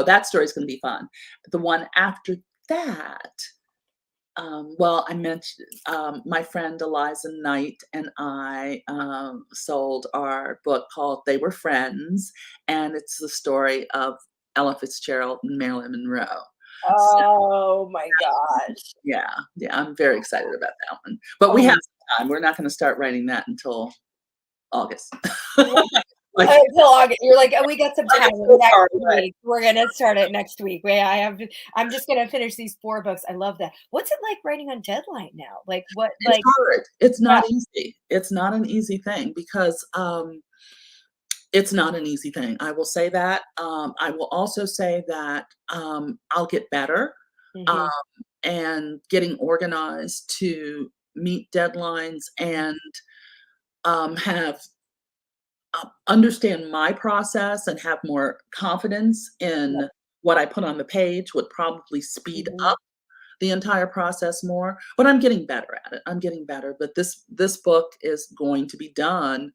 that story's gonna be fun. The one after that, Well, I mentioned my friend Eliza Knight and I sold our book called They Were Friends, and it's the story of Ella Fitzgerald and Marilyn Monroe. So, Oh my gosh. yeah, yeah, I'm very excited about that one. But we have Oh, some time. We're not going to start writing that until August. okay. Like, Until August. You're like, "Oh, we got some time August so next far away. week. We're gonna start it next week. I'm just gonna finish these 4 books." I love that. What's it like writing on deadline now? Like, what It's like hard. It's yeah. not easy. It's not an easy thing because it's not an easy thing. I will say that. I will also say that I'll get better um, Mhm. and getting organized to meet deadlines and have understand my process and have more confidence Yep. in what I put on the page would probably speed Mhm. up the entire process more. But I'm getting better at it. I'm getting better. But this book is going to be done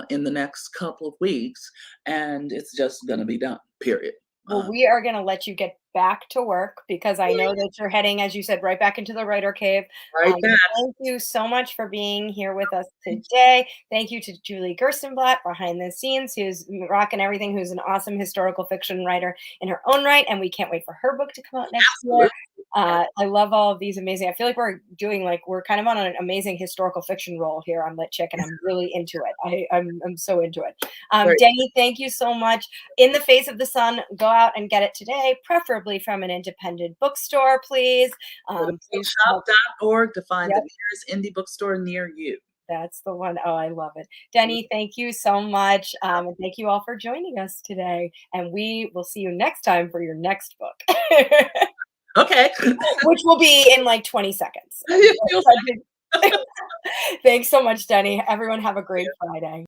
in the next couple of weeks, and it's just going to be done. Period. Well, we are gonna let you get back to work because I know that you're heading, as you said, right back into the writer cave. Right back. Thank you so much for being here with us today. Thank you to Julie Gerstenblatt behind the scenes, who's rocking everything, who's an awesome historical fiction writer in her own right, and we can't wait for her book to come out next year. Absolutely. Yeah. I love all of these amazing. I feel like we're kind of on an amazing historical fiction roll here on Lit Chick, and I'm really into it. I'm so into it. Great. Denny, thank you so much. In the Face of the Sun, go out and get it today, preferably from an independent bookstore, please. Go to Please help. bookshop.org to find the Yep, nearest indie bookstore near you. that's the one. Oh, I love it. Denny, thank you so much. And thank you all for joining us today. And we will see you next time for your next book, Okay. which will be in like 20 seconds. It feels Thanks so much, Denny. Everyone have a great Friday.